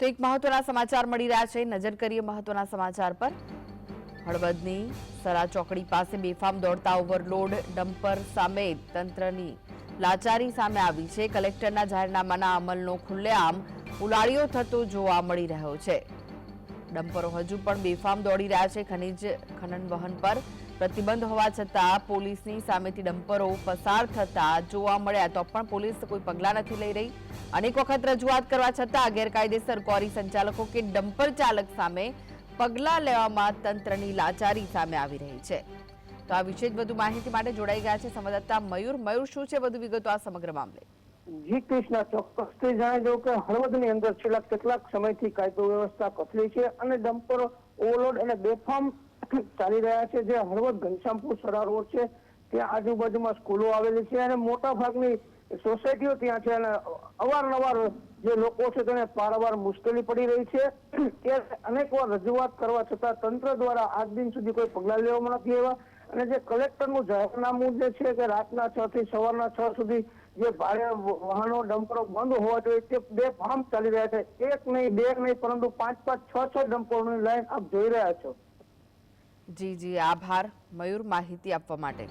તો એક મહત્વના સમાચાર મળી રહ્યા છે। નજર કરીએ મહત્વના સમાચાર પર। હળવદની સરા ચોકડી પાસે બેફામ દોડતા ઓવરલોડ ડમ્પર સામે તંત્રની લાચારી સામે આવી છે। કલેક્ટરના જાહેરનામાના અમલનો ખુલ્લેઆમ ઉલાળ્યો થતો જોવા મળી રહ્યો છે। ડમ્પરો હજુ પણ બેફામ દોડી રહ્યા છે। ખનીજ ખનન વહન પર પ્રતિબંધ હોવા છતાં પોલીસની સામેથી ડમ્પરો પસાર થતા જોવા મળ્યા તો પણ પોલીસ કોઈ પગલાં નથી લઈ રહી। अनेक वखत रजूआत करवा छतां गैरकायदेसर क्वॉरी संचालकों के डम्पर चालक सामे पगला लेवामां तंत्रनी लाचारी सामे आवी रही छे। तो आ विशेष वधु माहिती माटे जोड़ाई गया छे संवाददाता मयूर। मयूर, शुं छे वधु विगतो आ समग्र मामले? जी कृष्णा, ચોક્કસથી જણાવી દઉં કે હળવદની અંદર છેલ્લા કેટલાક સમયથી કાયદો વ્યવસ્થા કથળી છે અને ડમ્પરો ઓવરલોડ અને બેફામ ચાલી રહ્યા છે। જે હળવદ ઘનશ્યામપુર સરા રોડ છે ત્યાં આજુબાજુમાં સ્કૂલો આવેલી છે અને મોટા ભાગની સોસાયટીઓ ત્યાં છે અને અવારનવાર જે લોકો છે તેને પારાવાર મુશ્કેલી પડી રહી છે। ત્યારે અનેકવાર રજૂઆત કરવા છતાં તંત્ર દ્વારા આજ દિન સુધી કોઈ પગલાં લેવામાં નથી આવ્યા અને જે કલેક્ટરનું જાહેરનામું જે છે કે રાતના 6 થી સવારના 6 સુધી જે ભારે વાહનો ડમ્પરો બંધ હોવા જોઈએ તે બેફામ ચાલી રહ્યા છે। એક નહીં, બે નહીં, પરંતુ 5-5, 6-6 ડમ્પરોની લાઈન આપ જોઈ રહ્યા છો। જી જી, આભાર મયુર માહિતી આપવા માટે।